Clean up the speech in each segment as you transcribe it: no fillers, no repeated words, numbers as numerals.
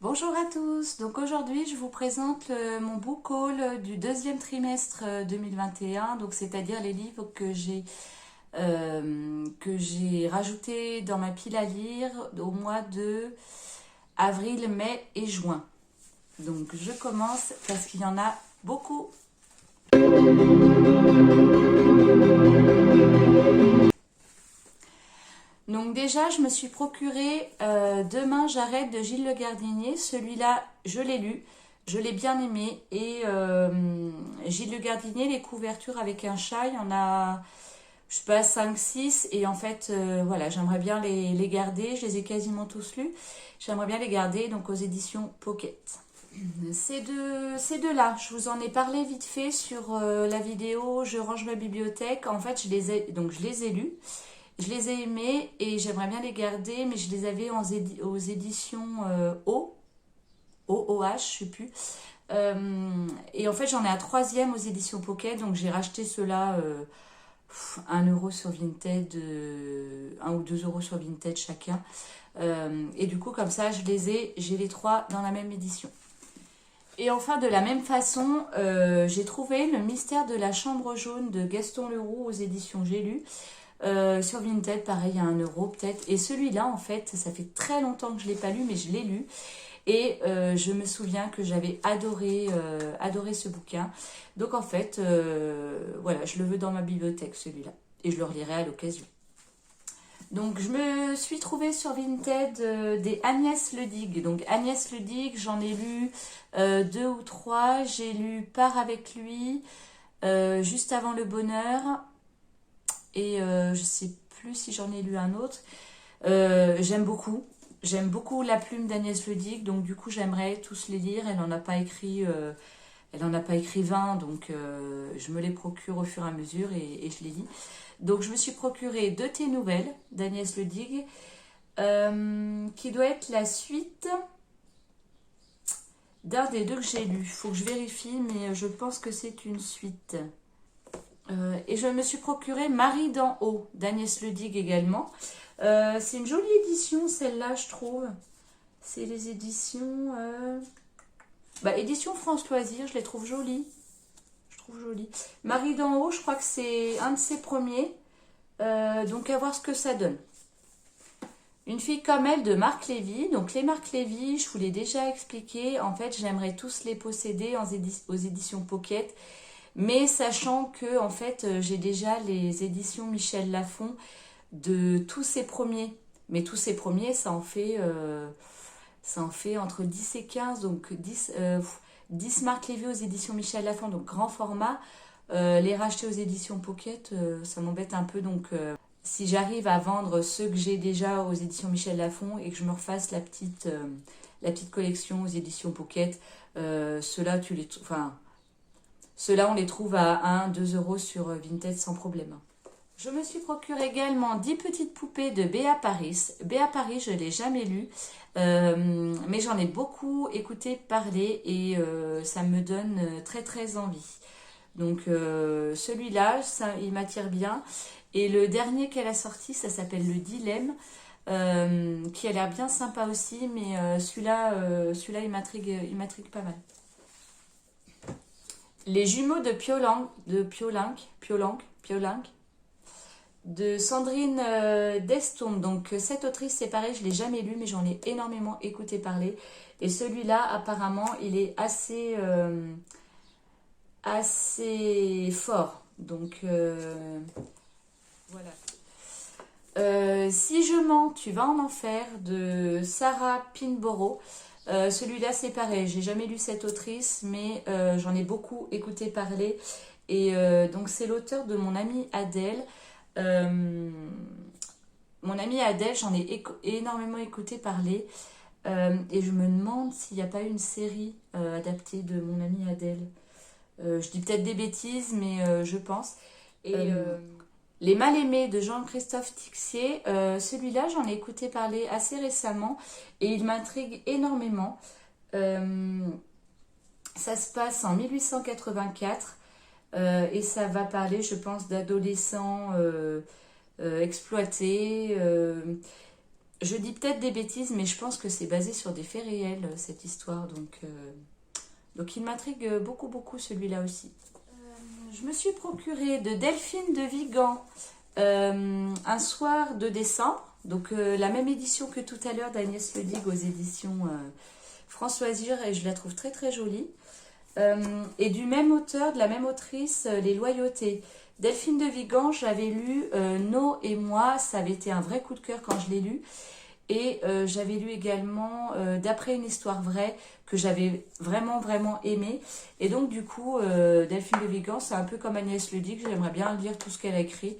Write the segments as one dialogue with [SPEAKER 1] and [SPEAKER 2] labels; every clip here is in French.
[SPEAKER 1] Bonjour à tous, donc aujourd'hui je vous présente mon book haul du deuxième trimestre 2021, donc c'est-à-dire les livres que j'ai rajoutés dans ma pile à lire au mois de avril, mai et juin. Donc je commence parce qu'il y en a beaucoup. Donc déjà, je me suis procuré Demain j'arrête de Gilles Le Gardinier. Celui-là, je l'ai lu, je l'ai bien aimé. Et Gilles Le Gardinier, les couvertures avec un chat, il y en a, je sais pas, 5 6. Et en fait, voilà, j'aimerais bien les garder. Je les ai quasiment tous lus. J'aimerais bien les garder, donc aux éditions Pocket. Ces deux-là, je vous en ai parlé vite fait sur la vidéo Je range ma bibliothèque. En fait, je les ai lus. Je les ai aimés et j'aimerais bien les garder, mais je les avais aux éditions OOH, je sais plus. Et en fait, j'en ai un troisième aux éditions Pocket, donc j'ai racheté ceux-là 1 € sur Vinted, 1 ou 2 € sur Vinted chacun. Et du coup, comme ça, j'ai les trois dans la même édition. Et enfin, de la même façon, j'ai trouvé Le mystère de la chambre jaune de Gaston Leroux aux éditions J'ai lu. Sur Vinted, pareil, à 1 € peut-être. Et celui-là, en fait, ça fait très longtemps que je ne l'ai pas lu, mais je l'ai lu. Et je me souviens que j'avais adoré ce bouquin. Donc en fait, voilà, je le veux dans ma bibliothèque, celui-là. Et je le relirai à l'occasion. Donc je me suis trouvée sur Vinted des Agnès Ledig. Donc Agnès Ledig, j'en ai lu 2 ou 3. J'ai lu Pars avec lui, Juste avant le bonheur. Et je sais plus si j'en ai lu un autre. J'aime beaucoup. J'aime beaucoup La plume d'Agnès Ledig, donc du coup j'aimerais tous les lire. Elle en a pas écrit 20, donc je me les procure au fur et à mesure et je les lis. Donc je me suis procuré 2 Tes nouvelles d'Agnès Ledig, qui doit être la suite d'un des 2 que j'ai lu. Faut que je vérifie, mais je pense que c'est une suite. Et je me suis procuré Marie d'en haut d'Agnès Ledig également. C'est une jolie édition celle-là, je trouve. C'est les éditions édition France Loisirs, je les trouve jolies. Je trouve jolies. Marie d'en haut, je crois que c'est un de ses premiers. Donc à voir ce que ça donne. Une fille comme elle de Marc Lévy. Donc les Marc Lévy, je vous l'ai déjà expliqué. En fait, j'aimerais tous les posséder aux éditions Pocket. Mais sachant que en fait j'ai déjà les éditions Michel Lafon de tous ses premiers. Mais tous ses premiers, ça en fait entre 10 et 15. Donc 10 Marc Lévy aux éditions Michel Lafon, donc grand format. Les racheter aux éditions Pocket, ça m'embête un peu. Donc si j'arrive à vendre ceux que j'ai déjà aux éditions Michel Lafon et que je me refasse la petite collection aux éditions Pocket, ceux-là, ceux-là, on les trouve à 1, 2 € sur Vinted sans problème. Je me suis procuré également 10 petites poupées de Béa Paris. Béa Paris, je ne l'ai jamais lu, mais j'en ai beaucoup écouté parler et ça me donne très très envie. Donc celui-là, il m'attire bien. Et le dernier qu'elle a sorti, ça s'appelle Le Dilemme, qui a l'air bien sympa aussi, mais celui-là il m'intrigue pas mal. Les jumeaux de Piolenc, de Sandrine Destombe. Donc cette autrice, c'est pareil, je ne l'ai jamais lu, mais j'en ai énormément écouté parler. Et celui-là, apparemment, il est assez fort. Donc voilà. Si je mens, tu vas en enfer de Sarah Pinborough. Celui-là, c'est pareil. J'ai jamais lu cette autrice, mais j'en ai beaucoup écouté parler. Et donc, c'est l'auteur de Mon amie Adèle. Mon amie Adèle, j'en ai énormément écouté parler. Et je me demande s'il n'y a pas une série adaptée de Mon amie Adèle. Je dis peut-être des bêtises, mais je pense. Et Les Mal-Aimés de Jean-Christophe Tixier, celui-là, j'en ai écouté parler assez récemment et il m'intrigue énormément. Ça se passe en 1884 et ça va parler, je pense, d'adolescents exploités. Je dis peut-être des bêtises, mais je pense que c'est basé sur des faits réels, cette histoire. Donc il m'intrigue beaucoup, beaucoup celui-là aussi. Je me suis procuré de Delphine de Vigan un soir de décembre. Donc la même édition que tout à l'heure d'Agnès Ledig aux éditions Françoisir, et je la trouve très très jolie. Et du même auteur, de la même autrice, Les Loyautés. Delphine de Vigan, j'avais lu No et moi, ça avait été un vrai coup de cœur quand je l'ai lu. Et j'avais lu également D'après une histoire vraie, que j'avais vraiment vraiment aimé. Et donc du coup, Delphine de Vigan, c'est un peu comme Agnès Ledig, j'aimerais bien lire tout ce qu'elle a écrit.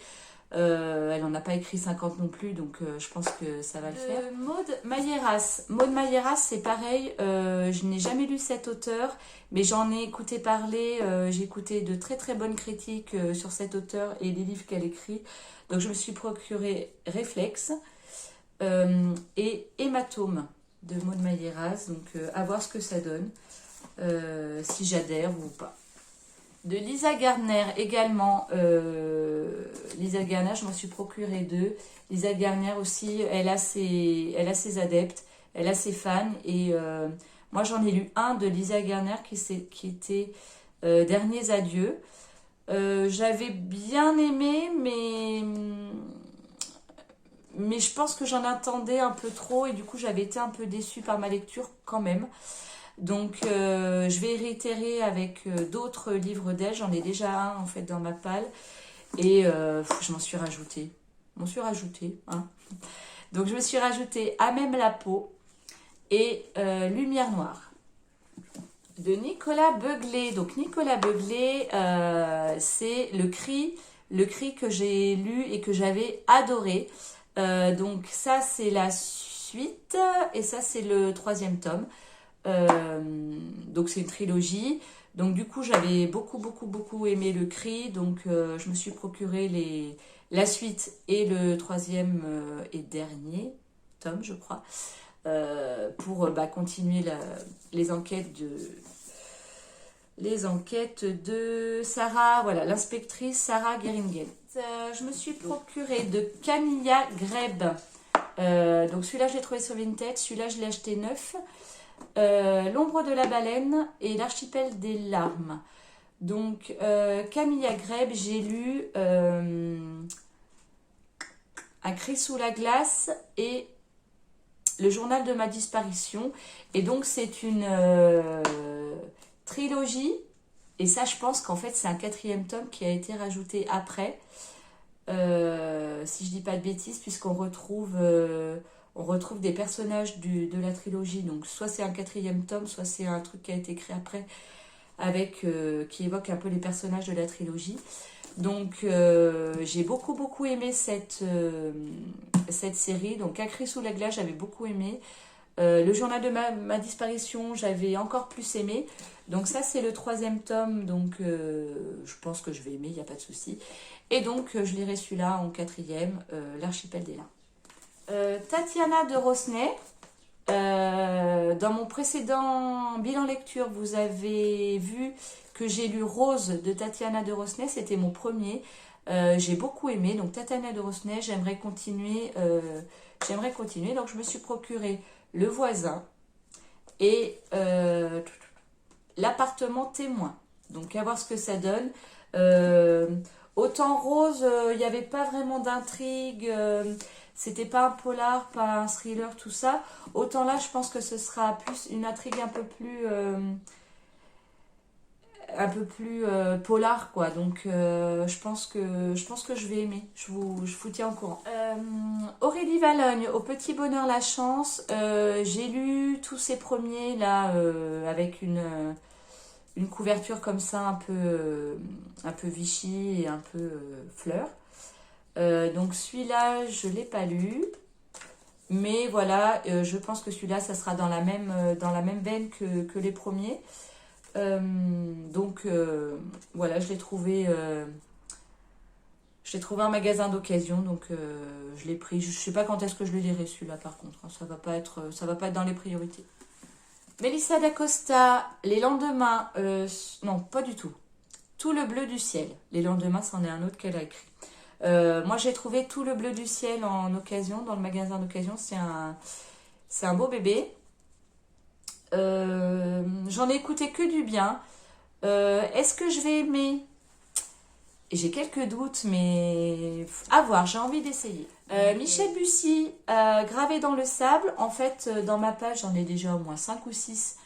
[SPEAKER 1] Elle n'en a pas écrit 50 non plus, donc je pense que ça va le faire. Maud Mailleras. Maud Mailleras, c'est pareil, je n'ai jamais lu cet auteur, mais j'en ai écouté parler, j'ai écouté de très très bonnes critiques sur cet auteur et les livres qu'elle écrit. Donc je me suis procuré Réflexe et Hématome de Maud Mailleras, donc à voir ce que ça donne, si j'adhère ou pas. De Lisa Gardner également. Lisa Gardner, je m'en suis procuré 2. Lisa Gardner aussi, elle a ses adeptes, elle a ses fans. Et moi, j'en ai lu un de Lisa Gardner qui était Derniers adieux. J'avais bien aimé, mais je pense que j'en attendais un peu trop. Et du coup, j'avais été un peu déçue par ma lecture quand même. Donc je vais réitérer avec d'autres livres d'elle. J'en ai déjà un en fait dans ma palle. Et je m'en suis rajouté. Hein. Donc je me suis rajouté À même la peau et Lumière noire. De Nicolas Beuglet. Donc Nicolas Beuglet, c'est le cri que j'ai lu et que j'avais adoré. Donc ça c'est la suite et ça c'est le 3e tome. Donc c'est une trilogie. Donc du coup j'avais beaucoup aimé le cri. Donc je me suis procuré la suite et le 3e et dernier tome, je crois, pour continuer les enquêtes de Sarah, voilà, l'inspectrice Sarah Geringen. Je me suis procuré de Camilla Greb. Donc celui-là je l'ai trouvé sur Vinted, celui-là je l'ai acheté neuf. L'ombre de la baleine et l'archipel des larmes. Donc Camilla Greb, j'ai lu Un cri sous la glace et Le journal de ma disparition. Et donc c'est une trilogie, et ça je pense qu'en fait c'est un 4e tome qui a été rajouté après, si je dis pas de bêtises, puisqu'on retrouve des personnages de la trilogie. Donc soit c'est un 4e tome, soit c'est un truc qui a été créé après, qui évoque un peu les personnages de la trilogie. Donc j'ai beaucoup aimé cette série. Donc Un cri sous la glace, j'avais beaucoup aimé. Le journal de ma disparition, j'avais encore plus aimé. Donc ça c'est le 3e tome, donc je pense que je vais aimer, il n'y a pas de souci. Et donc je lirai celui-là en 4e, l'archipel des larmes. Tatiana de Rosnay. Dans mon précédent bilan lecture, vous avez vu que j'ai lu Rose de Tatiana de Rosnay, c'était mon premier. J'ai beaucoup aimé, donc Tatiana de Rosnay, j'aimerais continuer. Donc je me suis procuré Le voisin et L'appartement témoin. Donc à voir ce que ça donne. Autant Rose, il n'y avait pas vraiment d'intrigue. C'était pas un polar, pas un thriller, tout ça. Autant là, je pense que ce sera plus une intrigue un peu plus polar, quoi. Donc je pense que je vais aimer. Je vous tiens au courant. Aurélie Valogne, Au petit bonheur la chance. J'ai lu tous ces premiers là, avec une couverture comme ça, un peu Vichy et un peu fleur. Donc celui-là, je ne l'ai pas lu. Mais voilà, je pense que celui-là, ça sera dans la même veine que les premiers. Donc voilà, je l'ai trouvé en magasin d'occasion, donc je l'ai pris. Je ne sais pas quand est-ce que je le lirai celui-là par contre, hein. Ça va pas être dans les priorités. Mélissa d'Acosta, Les lendemains, non pas du tout. Tout le bleu du ciel. Les lendemains, c'en est un autre qu'elle a écrit. Moi, j'ai trouvé Tout le bleu du ciel en occasion, dans le magasin d'occasion. C'est un beau bébé. J'en ai écouté que du bien. Est-ce que je vais aimer? J'ai quelques doutes, mais à voir, j'ai envie d'essayer. Michel Bussy, Gravé dans le sable. En fait, dans ma page, j'en ai déjà au moins 5 ou 6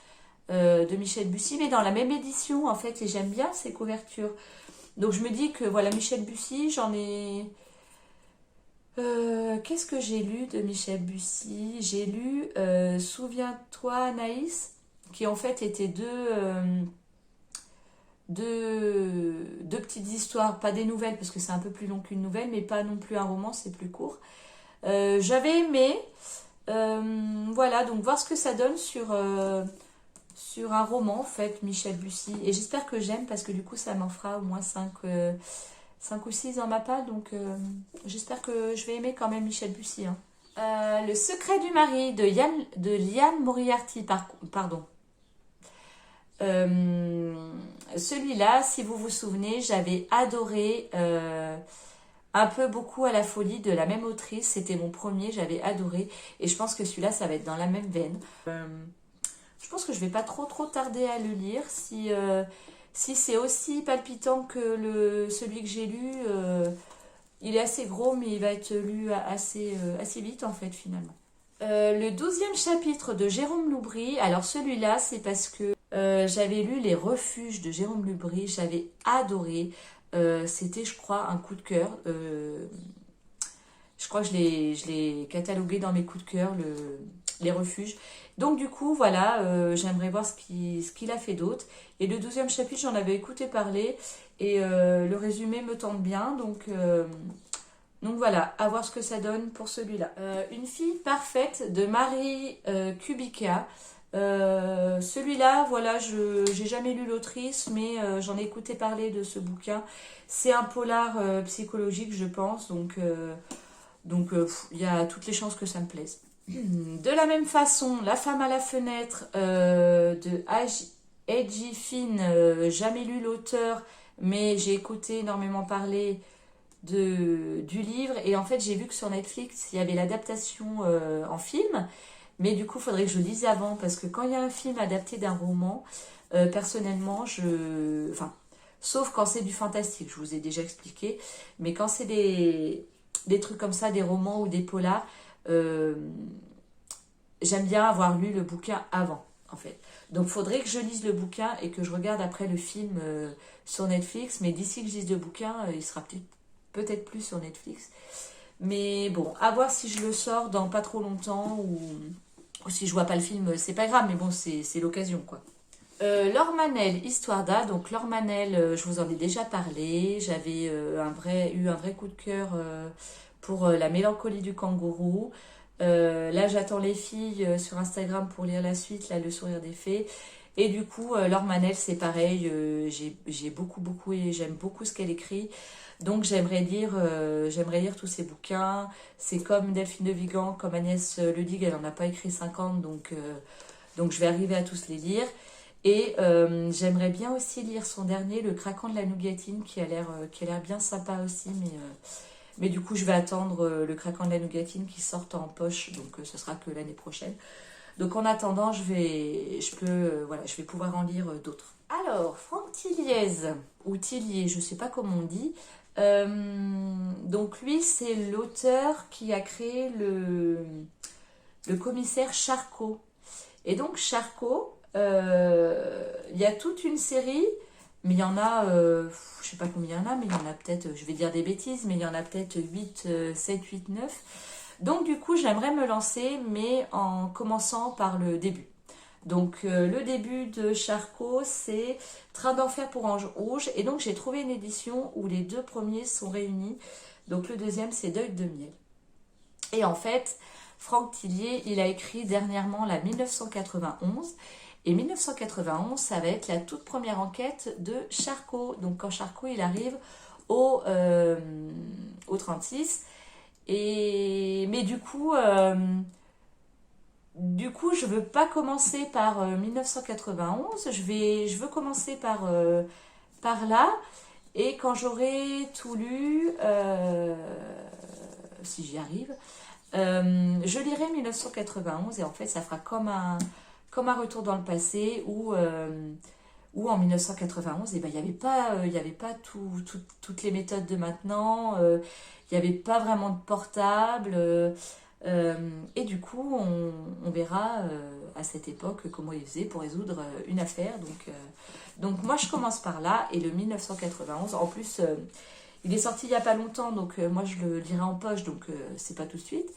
[SPEAKER 1] de Michel Bussy, mais dans la même édition, en fait, et j'aime bien ces couvertures. Donc je me dis que voilà, Michel Bussy, j'en ai... qu'est-ce que j'ai lu de Michel Bussy? J'ai lu Souviens-toi Anaïs, qui en fait étaient deux petites histoires, pas des nouvelles parce que c'est un peu plus long qu'une nouvelle, mais pas non plus un roman, c'est plus court. J'avais aimé, voilà, donc voir ce que ça donne sur un roman, en fait, Michel Bussy. Et j'espère que j'aime parce que du coup, ça m'en fera au moins 5 ou 6 dans ma palle, donc j'espère que je vais aimer quand même Michel Bussy. Hein. Le secret du mari de Liane Moriarty, pardon. Celui-là, si vous vous souvenez, j'avais adoré un peu beaucoup à la folie de la même autrice. C'était mon premier, j'avais adoré. Et je pense que celui-là, ça va être dans la même veine. Je pense que je vais pas trop tarder à le lire. Si c'est aussi palpitant que celui que j'ai lu, il est assez gros, mais il va être lu assez vite en fait finalement. Le 12e chapitre de Jérôme Loubry. Alors celui-là, c'est parce que j'avais lu Les Refuges de Jérôme Loubry, j'avais adoré. C'était, je crois, un coup de cœur. Je crois que je l'ai catalogué dans mes coups de cœur, Les Refuges. Donc du coup, voilà, j'aimerais voir ce qu'il a fait d'autre. Et le 12e chapitre, j'en avais écouté parler. Et le résumé me tente bien. Donc voilà, à voir ce que ça donne pour celui-là. Une fille parfaite de Marie Kubica. Celui-là, voilà, j'ai jamais lu l'autrice, mais j'en ai écouté parler de ce bouquin. C'est un polar psychologique, je pense, donc il y a toutes les chances que ça me plaise. De la même façon, La femme à la fenêtre de H.G. Finn, jamais lu l'auteur, mais j'ai écouté énormément parler du livre, et en fait j'ai vu que sur Netflix il y avait l'adaptation en film. Mais du coup, il faudrait que je lise avant, parce que quand il y a un film adapté d'un roman, personnellement, enfin, sauf quand c'est du fantastique, je vous ai déjà expliqué, mais quand c'est des trucs comme ça, des romans ou des polars, j'aime bien avoir lu le bouquin avant, en fait. Donc, il faudrait que je lise le bouquin et que je regarde après le film sur Netflix, mais d'ici que je lise le bouquin, il sera peut-être plus sur Netflix. Mais bon, à voir si je le sors dans pas trop longtemps ou si je vois pas le film, c'est pas grave, mais bon, c'est l'occasion, quoi. Laure Manel, Histoire d'A. Donc Laure Manel, je vous en ai déjà parlé. J'avais eu un vrai coup de cœur pour La mélancolie du kangourou. Là, j'attends les filles sur Instagram pour lire la suite, là, Le sourire des fées. Et du coup, Laure Manel, c'est pareil. J'ai beaucoup et j'aime beaucoup ce qu'elle écrit. Donc j'aimerais lire tous ces bouquins. C'est comme Delphine de Vigan, comme Agnès Ledig, elle n'en a pas écrit 50, donc je vais arriver à tous les lire. Et j'aimerais bien aussi lire son dernier, Le craquant de la nougatine, qui a l'air bien sympa aussi, mais du coup je vais attendre Le craquant de la nougatine qui sorte en poche, donc ce sera que l'année prochaine. Donc en attendant, je vais pouvoir en lire d'autres. Alors, Franck Tilliez, ou Tillier, je ne sais pas comment on dit. Donc lui, c'est l'auteur qui a créé le commissaire Charcot. Et donc Charcot, il y a toute une série, mais il y en a, je sais pas combien il y en a, mais il y en a peut-être, je vais dire des bêtises, mais il y en a peut-être 7, 8, 9. Donc du coup, j'aimerais me lancer, mais en commençant par le début. Donc le début de Charcot, c'est Train d'enfer pour Ange Rouge. Et donc j'ai trouvé une édition où les 2 premiers sont réunis. Donc le deuxième, c'est Deuil de miel. Et en fait, Franck Tillier, il a écrit dernièrement la 1991. Et 1991, ça va être la toute première enquête de Charcot. Donc quand Charcot, il arrive au 36. Mais du coup, je veux pas commencer par 1991. Je veux commencer par là. Et quand j'aurai tout lu, si j'y arrive, je lirai 1991 et en fait ça fera comme un retour dans le passé où en 1991 eh ben, il y avait pas toutes les méthodes de maintenant, il n'y avait pas vraiment de portable. Et du coup, on verra à cette époque comment ils faisaient pour résoudre une affaire. Donc moi, je commence par là. Et le 1991, en plus, il est sorti il n'y a pas longtemps. Donc moi, je le lirai en poche. Donc c'est pas tout de suite.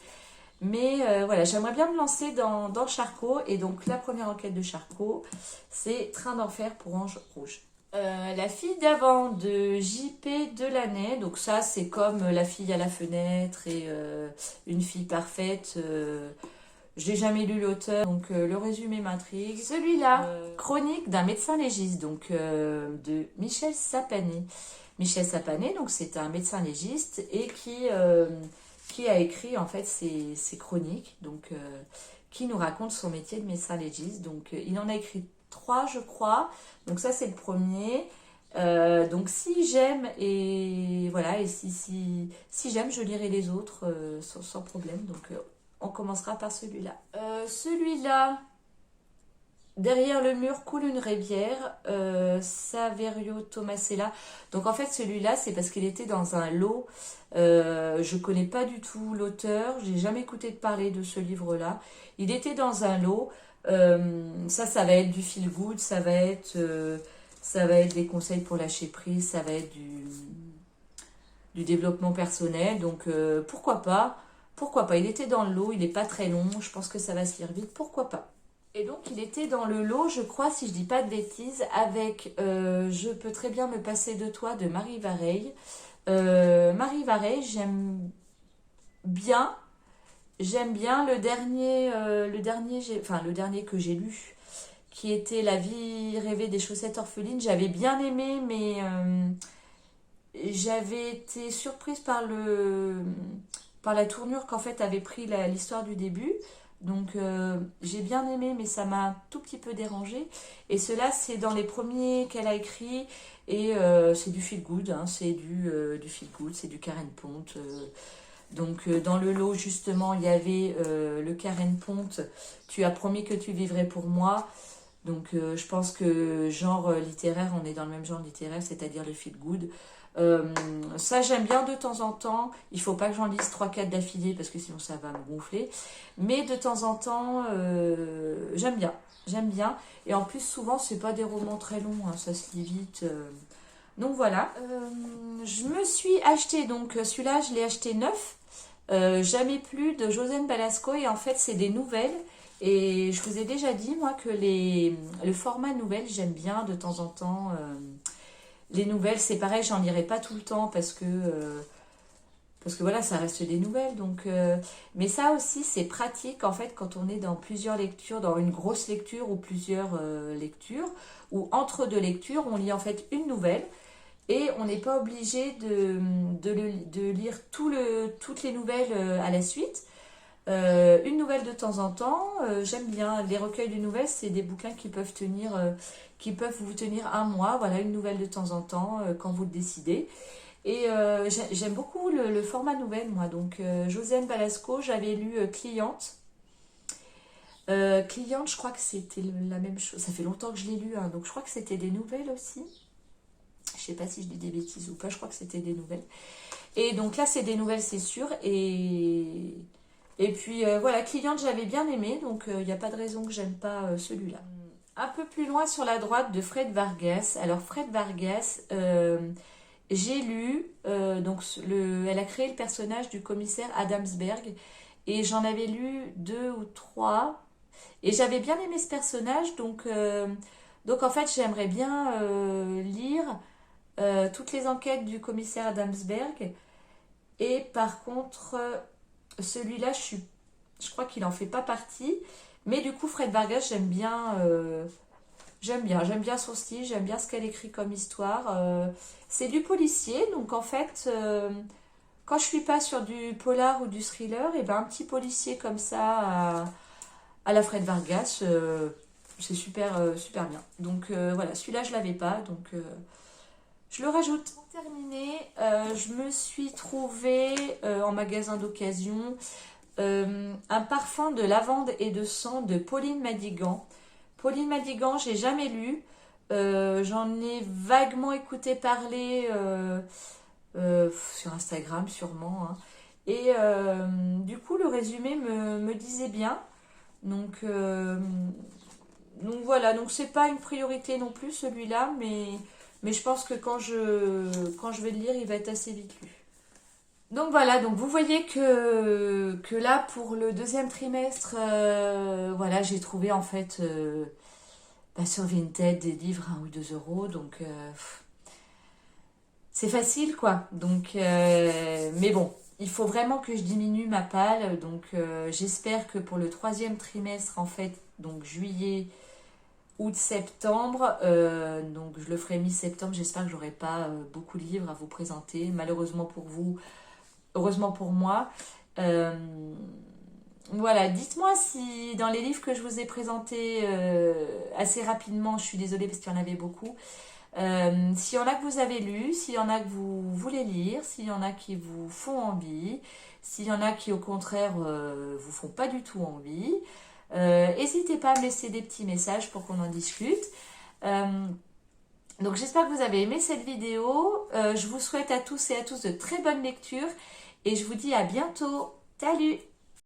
[SPEAKER 1] Mais voilà, j'aimerais bien me lancer dans Charcot. Et donc la première enquête de Charcot, c'est Train d'enfer pour Ange Rouge. La fille d'avant de J.P. Delaney, donc ça c'est comme La fille à la fenêtre et Une fille parfaite. J'ai jamais lu l'auteur, donc le résumé m'intrigue. Celui-là, Chronique d'un médecin légiste, donc de Michel Sapane. Michel Sapane, donc c'est un médecin légiste et qui a écrit en fait ses chroniques, donc qui nous raconte son métier de médecin légiste. Donc il en a écrit 3 je crois, donc ça c'est le premier. Donc si j'aime et voilà, et si j'aime, je lirai les autres sans problème. Donc on commencera par celui-là. Celui-là, Derrière le mur coule une rivière, Saverio Tomasella. Donc en fait celui-là c'est parce qu'il était dans un lot. Je connais pas du tout l'auteur, j'ai jamais écouté de parler de ce livre-là. Il était dans un lot. Ça va être du feel good, ça va être des conseils pour lâcher prise, ça va être du développement personnel. Donc pourquoi pas? Pourquoi pas? Il était dans le lot, il n'est pas très long, je pense que ça va se lire vite, pourquoi pas? Et donc il était dans le lot, je crois, si je dis pas de bêtises, avec Je peux très bien me passer de toi de Marie Vareille. Marie Vareille, bien, j'aime bien le dernier que j'ai lu, qui était La vie rêvée des chaussettes orphelines. J'avais bien aimé, mais j'avais été surprise par la tournure qu'en fait avait pris l'histoire du début. Donc j'ai bien aimé, mais ça m'a un tout petit peu dérangé. Et cela, c'est dans les premiers qu'elle a écrit. Et c'est du feel good, hein, c'est du feel good, c'est du Karen Ponte. Donc dans le lot, justement, il y avait le Karen Ponte. Tu as promis que tu vivrais pour moi. Donc je pense que genre littéraire, on est dans le même genre littéraire, c'est-à-dire le feel good. Ça j'aime bien de temps en temps. Il faut pas que j'en lise 3-4 d'affilée parce que sinon ça va me gonfler. Mais de temps en temps, j'aime bien. J'aime bien. Et en plus, souvent, c'est pas des romans très longs, hein, ça se lit vite. Donc voilà. Je me suis acheté, donc celui-là, je l'ai acheté neuf. Jamais plus de Josène Balasco. Et en fait, c'est des nouvelles. Et je vous ai déjà dit, moi, que le format nouvelle, j'aime bien de temps en temps. Les nouvelles, c'est pareil, j'en lirai pas tout le temps parce que voilà, ça reste des nouvelles. Donc, mais ça aussi, c'est pratique en fait quand on est dans plusieurs lectures, dans une grosse lecture ou plusieurs lectures, ou entre deux lectures, on lit en fait une nouvelle et on n'est pas obligé de lire toutes les nouvelles à la suite. Une nouvelle de temps en temps, j'aime bien. Les recueils de nouvelles, c'est des bouquins qui peuvent vous tenir un mois. Voilà, une nouvelle de temps en temps, quand vous le décidez. Et j'aime beaucoup le format nouvelle, moi. Donc, Josiane Balasco, j'avais lu Cliente. Cliente, je crois que c'était la même chose. Ça fait longtemps que je l'ai lu, hein, donc je crois que c'était des nouvelles aussi. Je sais pas si je dis des bêtises ou pas, je crois que c'était des nouvelles. Et donc là, c'est des nouvelles, c'est sûr. Et puis voilà, Cliente, j'avais bien aimé, donc il n'y a pas de raison que j'aime pas celui-là. Un peu plus loin sur la droite de Fred Vargas. Alors Fred Vargas, j'ai lu, elle a créé le personnage du commissaire Adamsberg et j'en avais lu 2 ou 3 et j'avais bien aimé ce personnage, donc en fait j'aimerais bien lire toutes les enquêtes du commissaire Adamsberg. Et par contre, celui-là, je crois qu'il en fait pas partie. Mais du coup, Fred Vargas, j'aime bien son style, j'aime bien ce qu'elle écrit comme histoire. C'est du policier, donc en fait, quand je suis pas sur du polar ou du thriller, et ben un petit policier comme ça à la Fred Vargas, c'est super bien. Donc voilà, celui-là, je l'avais pas, donc je le rajoute. Pour terminer, je me suis trouvé en magasin d'occasion un parfum de lavande et de sang de Pauline Madigan. Pauline Madigan, j'ai jamais lu. J'en ai vaguement écouté parler sur Instagram sûrement, hein. Et du coup, le résumé me disait bien. Donc, voilà, donc c'est pas une priorité non plus celui-là, mais je pense que quand je vais le lire, il va être assez vite lu. Donc voilà, donc vous voyez que là, pour le deuxième trimestre, voilà, j'ai trouvé en fait sur Vinted des livres à 1 ou 2 euros, donc c'est facile quoi. Donc, mais bon, il faut vraiment que je diminue ma palle, donc j'espère que pour le troisième trimestre, en fait, donc juillet, août, septembre, donc je le ferai mi-septembre, j'espère que j'aurai pas beaucoup de livres à vous présenter, malheureusement pour vous, heureusement pour moi. Euh, voilà, dites-moi si dans les livres que je vous ai présentés assez rapidement, je suis désolée parce qu'il y en avait beaucoup, s'il y en a que vous avez lu, s'il y en a que vous voulez lire, s'il y en a qui vous font envie, s'il y en a qui au contraire vous font pas du tout envie, n'hésitez pas à me laisser des petits messages pour qu'on en discute. Donc j'espère que vous avez aimé cette vidéo. Je vous souhaite à tous et à tous de très bonnes lectures et je vous dis à bientôt. Salut!